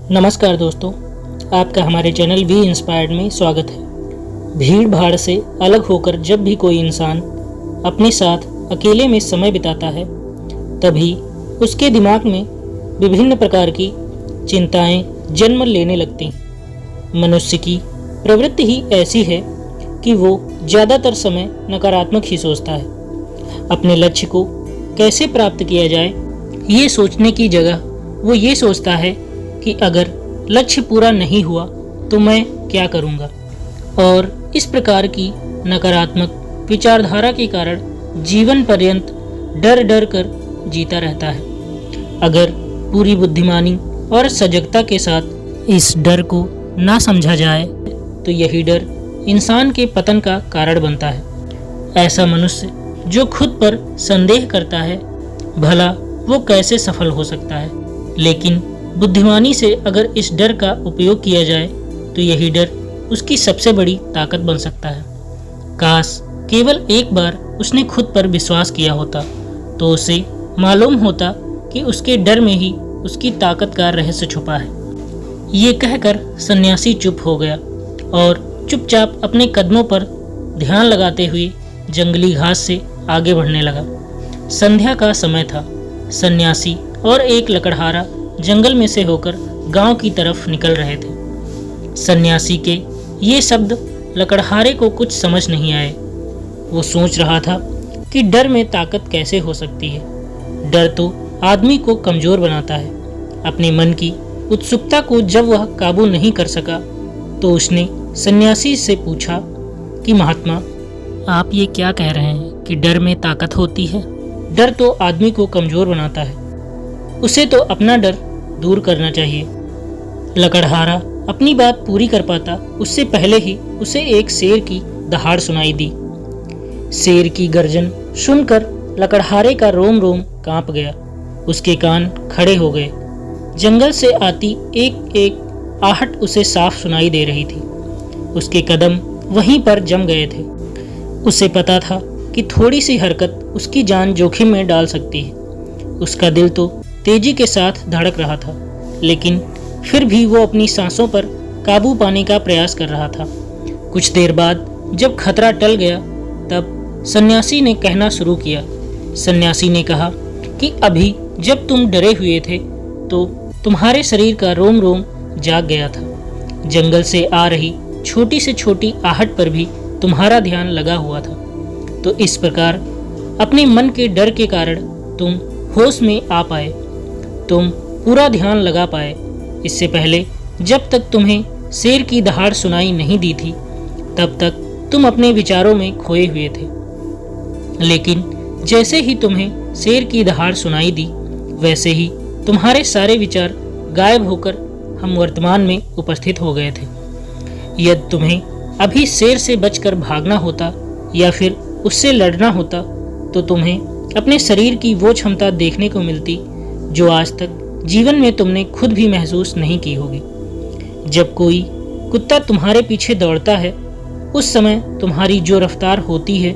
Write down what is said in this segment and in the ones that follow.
नमस्कार दोस्तों, आपका हमारे चैनल वी इंस्पायर्ड में स्वागत है। भीड़ भाड़ से अलग होकर जब भी कोई इंसान अपने साथ अकेले में समय बिताता है, तभी उसके दिमाग में विभिन्न प्रकार की चिंताएं जन्म लेने लगती हैं। मनुष्य की प्रवृत्ति ही ऐसी है कि वो ज़्यादातर समय नकारात्मक ही सोचता है। अपने लक्ष्य को कैसे प्राप्त किया जाए, ये सोचने की जगह वो ये सोचता है कि अगर लक्ष्य पूरा नहीं हुआ तो मैं क्या करूँगा। और इस प्रकार की नकारात्मक विचारधारा के कारण जीवन पर्यंत डर डर कर जीता रहता है। अगर पूरी बुद्धिमानी और सजगता के साथ इस डर को ना समझा जाए तो यही डर इंसान के पतन का कारण बनता है। ऐसा मनुष्य जो खुद पर संदेह करता है, भला वो कैसे सफल हो सकता है। लेकिन बुद्धिमानी से अगर इस डर का उपयोग किया जाए तो यही डर उसकी सबसे बड़ी ताकत बन सकता है। काश केवल एक बार उसने खुद पर विश्वास किया होता तो उसे मालूम होता कि उसके डर में ही उसकी ताकत का रहस्य छुपा है। ये कहकर सन्यासी चुप हो गया और चुपचाप अपने कदमों पर ध्यान लगाते हुए जंगली घास से आगे बढ़ने लगा। संध्या का समय था। सन्यासी और एक लकड़हारा जंगल में से होकर गांव की तरफ निकल रहे थे। सन्यासी के ये शब्द लकड़हारे को कुछ समझ नहीं आए। वो सोच रहा था कि डर में ताकत कैसे हो सकती है। डर तो आदमी को कमज़ोर बनाता है। अपने मन की उत्सुकता को जब वह काबू नहीं कर सका तो उसने सन्यासी से पूछा कि महात्मा, आप ये क्या कह रहे हैं कि डर में ताकत होती है? डर तो आदमी को कमज़ोर बनाता है, उसे तो अपना डर दूर करना चाहिए। लकड़हारा अपनी बात पूरी कर पाता उससे पहले ही उसे एक शेर की दहाड़ सुनाई दी। शेर की गर्जन सुनकर लकड़हारे का रोम रोम कांप गया। उसके कान खड़े हो गए। जंगल से आती एक एक आहट उसे साफ सुनाई दे रही थी। उसके कदम वहीं पर जम गए थे। उसे पता था कि थोड़ी सी हरकत उसकी जान जोखिम में डाल सकती है। उसका दिल तो तेजी के साथ धड़क रहा था, लेकिन फिर भी वो अपनी सांसों पर काबू पाने का प्रयास कर रहा था। कुछ देर बाद जब खतरा टल गया तब सन्यासी ने कहना शुरू किया। सन्यासी ने कहा कि अभी जब तुम डरे हुए थे तो तुम्हारे शरीर का रोम रोम जाग गया था। जंगल से आ रही छोटी से छोटी आहट पर भी तुम्हारा ध्यान लगा हुआ था। तो इस प्रकार अपने मन के डर के कारण तुम होश में आ पाए, तुम पूरा ध्यान लगा पाए। इससे पहले जब तक तुम्हें शेर की दहाड़ सुनाई नहीं दी थी तब तक तुम अपने विचारों में खोए हुए थे। लेकिन जैसे ही तुम्हें शेर की दहाड़ सुनाई दी वैसे ही तुम्हारे सारे विचार गायब होकर हम वर्तमान में उपस्थित हो गए थे। यदि तुम्हें अभी शेर से बचकर भागना होता या फिर उससे लड़ना होता तो तुम्हें अपने शरीर की वो क्षमता देखने को मिलती जो आज तक जीवन में तुमने खुद भी महसूस नहीं की होगी। जब कोई कुत्ता तुम्हारे पीछे दौड़ता है उस समय तुम्हारी जो रफ्तार होती है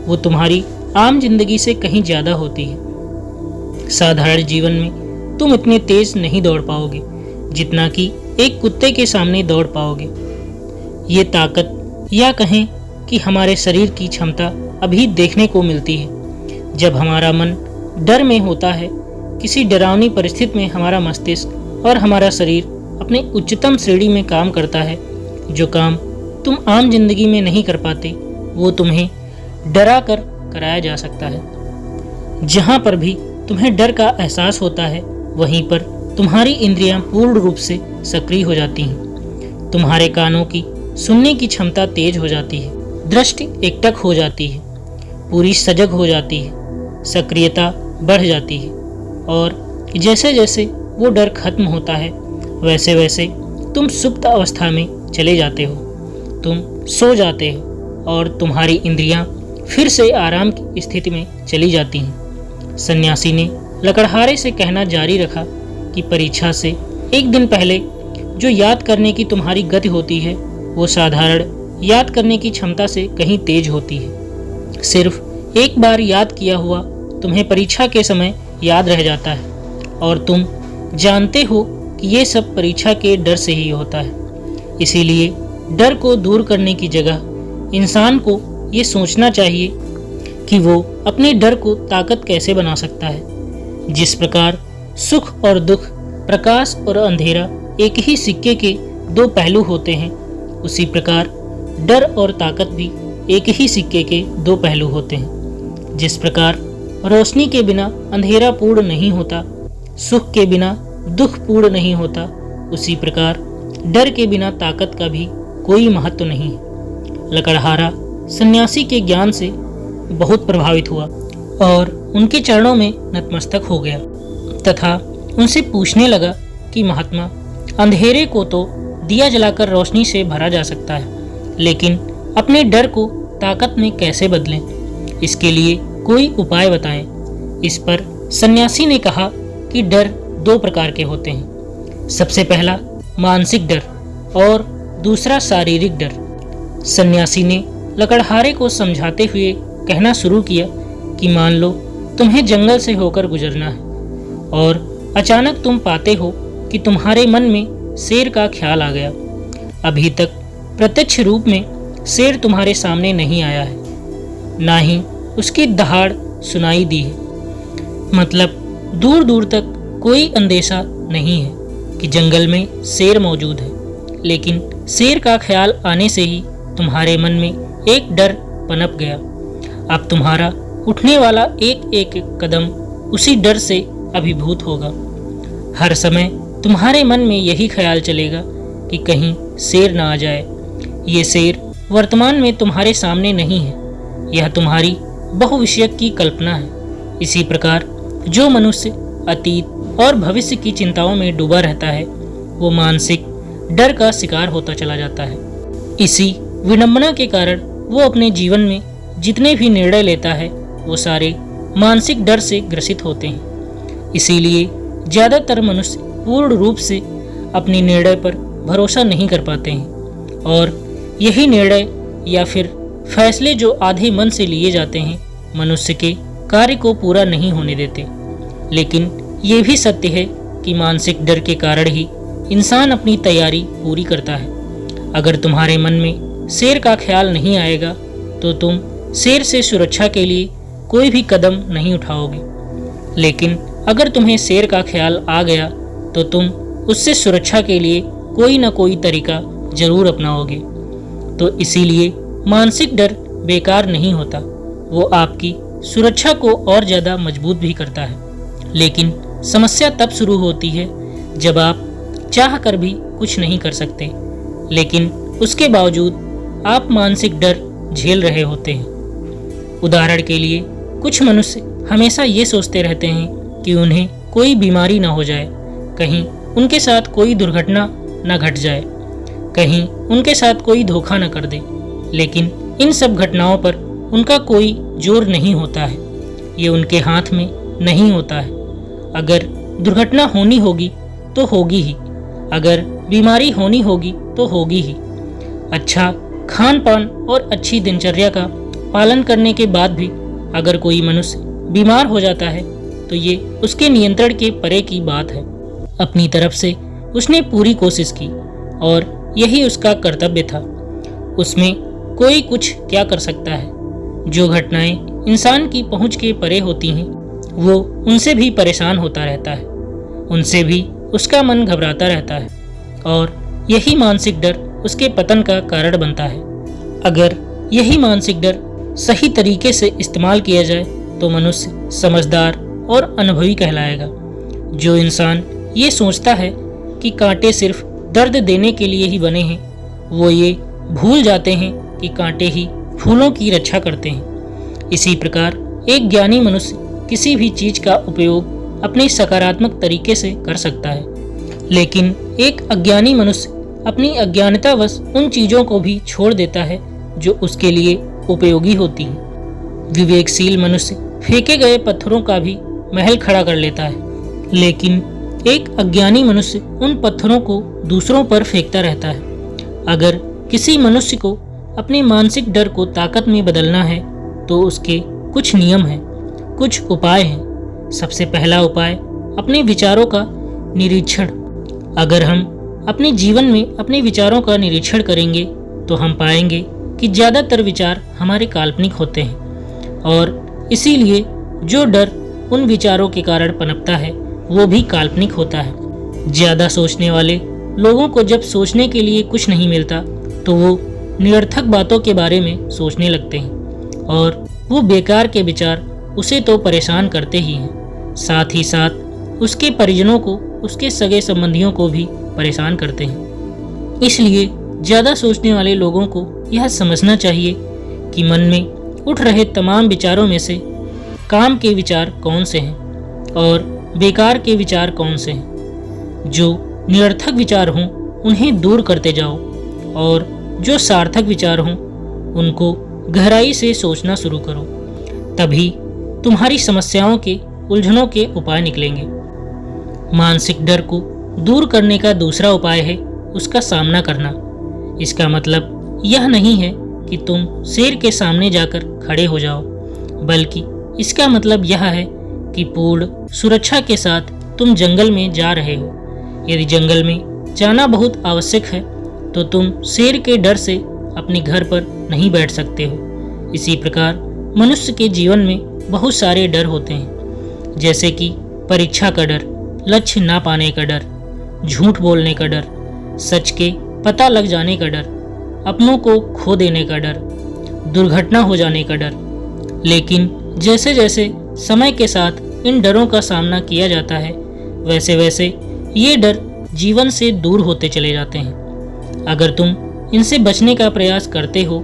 वो तुम्हारी आम जिंदगी से कहीं ज़्यादा होती है। साधारण जीवन में तुम इतने तेज नहीं दौड़ पाओगे जितना कि एक कुत्ते के सामने दौड़ पाओगे। ये ताकत या कहें कि हमारे शरीर की क्षमता अभी देखने को मिलती है। जब हमारा मन डर में होता है, किसी डरावनी परिस्थिति में हमारा मस्तिष्क और हमारा शरीर अपने उच्चतम श्रेणी में काम करता है। जो काम तुम आम जिंदगी में नहीं कर पाते वो तुम्हें डरा कर कराया जा सकता है। जहाँ पर भी तुम्हें डर का एहसास होता है वहीं पर तुम्हारी इंद्रियां पूर्ण रूप से सक्रिय हो जाती हैं। तुम्हारे कानों की सुनने की क्षमता तेज हो जाती है, दृष्टि एकटक हो जाती है, पूरी सजग हो जाती है, सक्रियता बढ़ जाती है। और जैसे जैसे वो डर खत्म होता है वैसे वैसे तुम सुप्त अवस्था में चले जाते हो, तुम सो जाते हो और तुम्हारी इंद्रियां फिर से आराम की स्थिति में चली जाती हैं। सन्यासी ने लकड़हारे से कहना जारी रखा कि परीक्षा से एक दिन पहले जो याद करने की तुम्हारी गति होती है वो साधारण याद करने की क्षमता से कहीं तेज होती है। सिर्फ एक बार याद किया हुआ तुम्हें परीक्षा के समय याद रह जाता है और तुम जानते हो कि ये सब परीक्षा के डर से ही होता है। इसीलिए डर को दूर करने की जगह इंसान को ये सोचना चाहिए कि वो अपने डर को ताकत कैसे बना सकता है। जिस प्रकार सुख और दुख, प्रकाश और अंधेरा एक ही सिक्के के दो पहलू होते हैं, उसी प्रकार डर और ताकत भी एक ही सिक्के के दो पहलू होते हैं। जिस प्रकार रोशनी के बिना अंधेरा पूर्ण नहीं होता, सुख के बिना दुख पूर्ण नहीं होता, उसी प्रकार डर के बिना ताकत का भी कोई महत्व नहीं है। लकड़हारा सन्यासी के ज्ञान से बहुत प्रभावित हुआ और उनके चरणों में नतमस्तक हो गया तथा उनसे पूछने लगा कि महात्मा, अंधेरे को तो दिया जलाकर रोशनी से भरा जा सकता है, लेकिन अपने डर को ताकत में कैसे बदलें? इसके लिए कोई उपाय बताएं। इस पर सन्यासी ने कहा कि डर दो प्रकार के होते हैं। सबसे पहला मानसिक डर और दूसरा शारीरिक डर। सन्यासी ने लकड़हारे को समझाते हुए कहना शुरू किया कि मान लो तुम्हें जंगल से होकर गुजरना है और अचानक तुम पाते हो कि तुम्हारे मन में शेर का ख्याल आ गया। अभी तक प्रत्यक्ष रूप में शेर तुम्हारे सामने नहीं आया है, ना ही उसकी दहाड़ सुनाई दी है। मतलब दूर दूर तक कोई अंदेशा नहीं है कि जंगल में शेर मौजूद है, लेकिन शेर का ख्याल आने से ही तुम्हारे मन में एक डर पनप गया। अब तुम्हारा उठने वाला एक एक कदम उसी डर से अभिभूत होगा। हर समय तुम्हारे मन में यही ख्याल चलेगा कि कहीं शेर ना आ जाए। ये शेर वर्तमान में तुम्हारे सामने नहीं है, यह तुम्हारी बहुविषयक की कल्पना है। इसी प्रकार जो मनुष्य अतीत और भविष्य की चिंताओं में डूबा रहता है, वो मानसिक डर का शिकार होता चला जाता है। इसी विडंबना के कारण वो अपने जीवन में जितने भी निर्णय लेता है, वो सारे मानसिक डर से ग्रसित होते हैं। इसीलिए ज़्यादातर मनुष्य पूर्ण रूप से अपने निर्णय पर भरोसा नहीं कर पाते हैं और यही निर्णय या फिर फैसले जो आधे मन से लिए जाते हैं, मनुष्य के कार्य को पूरा नहीं होने देते। लेकिन ये भी सत्य है कि मानसिक डर के कारण ही इंसान अपनी तैयारी पूरी करता है। अगर तुम्हारे मन में शेर का ख्याल नहीं आएगा तो तुम शेर से सुरक्षा के लिए कोई भी कदम नहीं उठाओगे, लेकिन अगर तुम्हें शेर का ख्याल आ गया तो तुम उससे सुरक्षा के लिए कोई ना कोई तरीका जरूर अपनाओगे। तो इसीलिए मानसिक डर बेकार नहीं होता, वो आपकी सुरक्षा को और ज़्यादा मजबूत भी करता है। लेकिन समस्या तब शुरू होती है जब आप चाह कर भी कुछ नहीं कर सकते, लेकिन उसके बावजूद आप मानसिक डर झेल रहे होते हैं। उदाहरण के लिए कुछ मनुष्य हमेशा ये सोचते रहते हैं कि उन्हें कोई बीमारी ना हो जाए, कहीं उनके साथ कोई दुर्घटना न घट जाए, कहीं उनके साथ कोई धोखा न कर दे। लेकिन इन सब घटनाओं पर उनका कोई जोर नहीं होता है, ये उनके हाथ में नहीं होता है। अगर दुर्घटना होनी होगी तो होगी ही, अगर बीमारी होनी होगी तो होगी ही। अच्छा खान पान और अच्छी दिनचर्या का पालन करने के बाद भी अगर कोई मनुष्य बीमार हो जाता है तो ये उसके नियंत्रण के परे की बात है। अपनी तरफ से उसने पूरी कोशिश की और यही उसका कर्तव्य था। उसमें कोई कुछ क्या कर सकता है। जो घटनाएं इंसान की पहुंच के परे होती हैं, वो उनसे भी परेशान होता रहता है, उनसे भी उसका मन घबराता रहता है और यही मानसिक डर उसके पतन का कारण बनता है। अगर यही मानसिक डर सही तरीके से इस्तेमाल किया जाए तो मनुष्य समझदार और अनुभवी कहलाएगा। जो इंसान ये सोचता है कि कांटे सिर्फ दर्द देने के लिए ही बने हैं, वो ये भूल जाते हैं कि कांटे ही फूलों की रक्षा करते हैं। इसी प्रकार एक ज्ञानी मनुष्य किसी भी चीज का उपयोग अपने सकारात्मक तरीके से कर सकता है, लेकिन एक अज्ञानी मनुष्य अपनी अज्ञानतावश उन चीजों को भी छोड़ देता है जो उसके लिए उपयोगी होती हैं। विवेकशील मनुष्य फेंके गए पत्थरों का भी महल खड़ा कर लेता है, लेकिन एक अज्ञानी मनुष्य उन पत्थरों को दूसरों पर फेंकता रहता है। अगर किसी मनुष्य को अपने मानसिक डर को ताकत में बदलना है तो उसके कुछ नियम हैं, कुछ उपाय हैं। सबसे पहला उपाय अपने विचारों का निरीक्षण। अगर हम अपने जीवन में अपने विचारों का निरीक्षण करेंगे तो हम पाएंगे कि ज़्यादातर विचार हमारे काल्पनिक होते हैं और इसीलिए जो डर उन विचारों के कारण पनपता है वो भी काल्पनिक होता है। ज़्यादा सोचने वाले लोगों को जब सोचने के लिए कुछ नहीं मिलता तो वो निरर्थक बातों के बारे में सोचने लगते हैं और वो बेकार के विचार उसे तो परेशान करते ही हैं, साथ ही साथ उसके परिजनों को, उसके सगे संबंधियों को भी परेशान करते हैं। इसलिए ज़्यादा सोचने वाले लोगों को यह समझना चाहिए कि मन में उठ रहे तमाम विचारों में से काम के विचार कौन से हैं और बेकार के विचार कौन से हैं। जो निरर्थक विचार हों उन्हें दूर करते जाओ और जो सार्थक विचार हों उनको गहराई से सोचना शुरू करो, तभी तुम्हारी समस्याओं के, उलझनों के उपाय निकलेंगे। मानसिक डर को दूर करने का दूसरा उपाय है उसका सामना करना। इसका मतलब यह नहीं है कि तुम शेर के सामने जाकर खड़े हो जाओ, बल्कि इसका मतलब यह है कि पूर्ण सुरक्षा के साथ तुम जंगल में जा रहे हो। यदि जंगल में जाना बहुत आवश्यक है तो तुम शेर के डर से अपने घर पर नहीं बैठ सकते हो। इसी प्रकार मनुष्य के जीवन में बहुत सारे डर होते हैं, जैसे कि परीक्षा का डर, लक्ष्य ना पाने का डर, झूठ बोलने का डर, सच के पता लग जाने का डर, अपनों को खो देने का डर, दुर्घटना हो जाने का डर। लेकिन जैसे जैसे समय के साथ इन डरों का सामना किया जाता है वैसे वैसे ये डर जीवन से दूर होते चले जाते हैं। अगर तुम इनसे बचने का प्रयास करते हो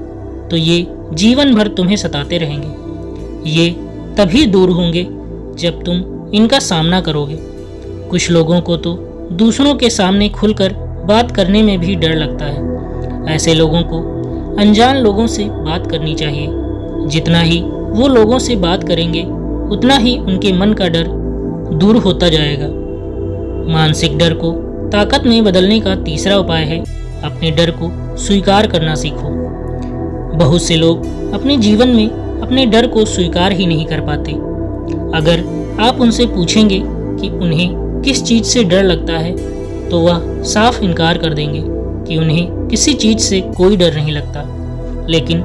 तो ये जीवन भर तुम्हें सताते रहेंगे। ये तभी दूर होंगे जब तुम इनका सामना करोगे। कुछ लोगों को तो दूसरों के सामने खुलकर बात करने में भी डर लगता है। ऐसे लोगों को अनजान लोगों से बात करनी चाहिए। जितना ही वो लोगों से बात करेंगे उतना ही उनके मन का डर दूर होता जाएगा। मानसिक डर को ताकत में बदलने का तीसरा उपाय है अपने डर को स्वीकार करना सीखो। बहुत से लोग अपने जीवन में अपने डर को स्वीकार ही नहीं कर पाते। अगर आप उनसे पूछेंगे कि उन्हें किस चीज़ से डर लगता है तो वह साफ इनकार कर देंगे कि उन्हें किसी चीज़ से कोई डर नहीं लगता। लेकिन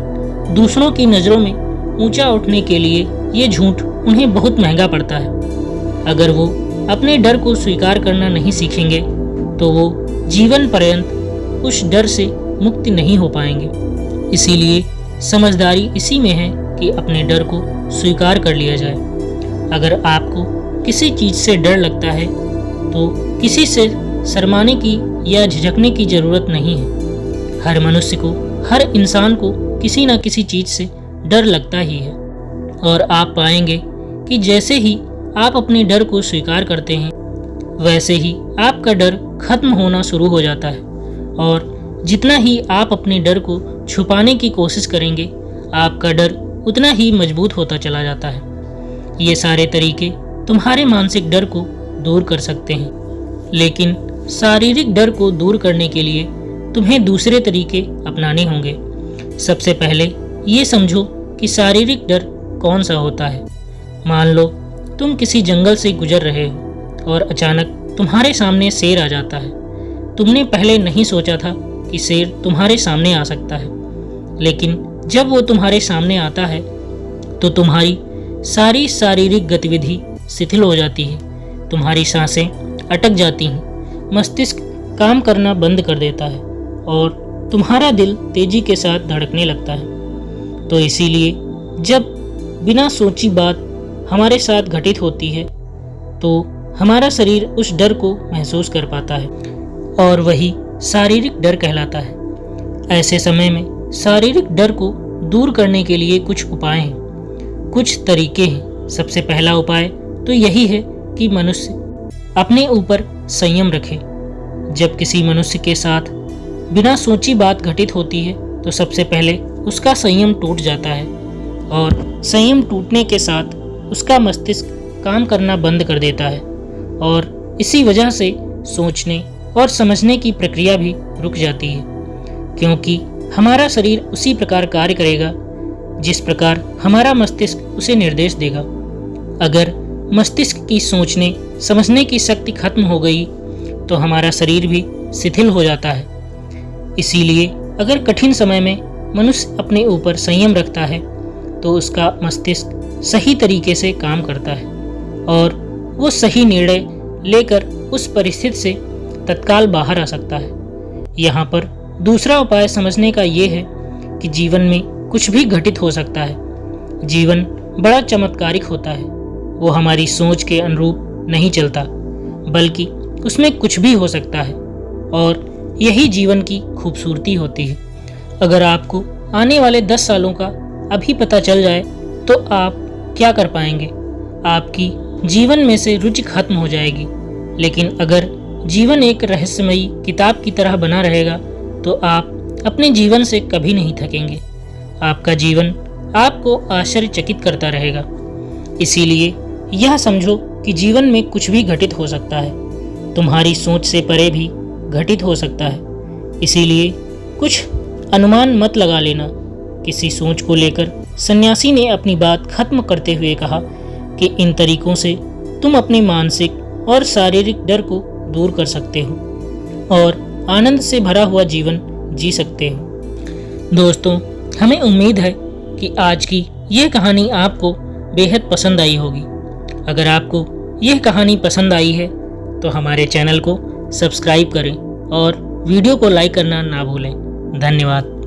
दूसरों की नज़रों में ऊंचा उठने के लिए ये झूठ उन्हें बहुत महंगा पड़ता है। अगर वो अपने डर को स्वीकार करना नहीं सीखेंगे तो वो जीवन पर्यंत उस डर से मुक्ति नहीं हो पाएंगे। इसीलिए समझदारी इसी में है कि अपने डर को स्वीकार कर लिया जाए। अगर आपको किसी चीज़ से डर लगता है तो किसी से शर्माने की या झिझकने की ज़रूरत नहीं है। हर मनुष्य को, हर इंसान को किसी न किसी चीज़ से डर लगता ही है और आप पाएंगे कि जैसे ही आप अपने डर को स्वीकार करते हैं वैसे ही आपका डर खत्म होना शुरू हो जाता है और जितना ही आप अपने डर को छुपाने की कोशिश करेंगे आपका डर उतना ही मजबूत होता चला जाता है। ये सारे तरीके तुम्हारे मानसिक डर को दूर कर सकते हैं, लेकिन शारीरिक डर को दूर करने के लिए तुम्हें दूसरे तरीके अपनाने होंगे। सबसे पहले ये समझो कि शारीरिक डर कौन सा होता है। मान लो तुम किसी जंगल से गुजर रहे हो और अचानक तुम्हारे सामने शेर आ जाता है। तुमने पहले नहीं सोचा था कि शेर तुम्हारे सामने आ सकता है, लेकिन जब वो तुम्हारे सामने आता है तो तुम्हारी सारी शारीरिक गतिविधि शिथिल हो जाती है, तुम्हारी सांसें अटक जाती हैं, मस्तिष्क काम करना बंद कर देता है और तुम्हारा दिल तेजी के साथ धड़कने लगता है। तो इसीलिए जब बिना सोची बात हमारे साथ घटित होती है तो हमारा शरीर उस डर को महसूस कर पाता है और वही शारीरिक डर कहलाता है। ऐसे समय में शारीरिक डर को दूर करने के लिए कुछ उपाय हैं, कुछ तरीके हैं। सबसे पहला उपाय तो यही है कि मनुष्य अपने ऊपर संयम रखे। जब किसी मनुष्य के साथ बिना सोची बात घटित होती है तो सबसे पहले उसका संयम टूट जाता है और संयम टूटने के साथ उसका मस्तिष्क काम करना बंद कर देता है और इसी वजह से सोचने और समझने की प्रक्रिया भी रुक जाती है, क्योंकि हमारा शरीर उसी प्रकार कार्य करेगा जिस प्रकार हमारा मस्तिष्क उसे निर्देश देगा। अगर मस्तिष्क की सोचने समझने की शक्ति खत्म हो गई तो हमारा शरीर भी शिथिल हो जाता है। इसीलिए अगर कठिन समय में मनुष्य अपने ऊपर संयम रखता है तो उसका मस्तिष्क सही तरीके से काम करता है और वो सही निर्णय लेकर उस परिस्थिति से तत्काल बाहर आ सकता है। यहाँ पर दूसरा उपाय समझने का ये है कि जीवन में कुछ भी घटित हो सकता है। जीवन बड़ा चमत्कारिक होता है, वो हमारी सोच के अनुरूप नहीं चलता, बल्कि उसमें कुछ भी हो सकता है और यही जीवन की खूबसूरती होती है। अगर आपको आने वाले 10 सालों का अभी पता चल जाए तो आप क्या कर पाएंगे? आपकी जीवन में से रुचि खत्म हो जाएगी। लेकिन अगर जीवन एक रहस्यमयी किताब की तरह बना रहेगा तो आप अपने जीवन से कभी नहीं थकेंगे। आपका जीवन आपको आश्चर्यचकित करता रहेगा। इसीलिए यह समझो कि जीवन में कुछ भी घटित हो सकता है, तुम्हारी सोच से परे भी घटित हो सकता है। इसीलिए कुछ अनुमान मत लगा लेना। किसी सोच को लेकर सन्यासी ने अपनी बात खत्म करते हुए कहा कि इन तरीकों से तुम अपने मानसिक और शारीरिक डर को दूर कर सकते हो और आनंद से भरा हुआ जीवन जी सकते हो। दोस्तों, हमें उम्मीद है कि आज की यह कहानी आपको बेहद पसंद आई होगी। अगर आपको यह कहानी पसंद आई है तो हमारे चैनल को सब्सक्राइब करें और वीडियो को लाइक करना ना भूलें। धन्यवाद।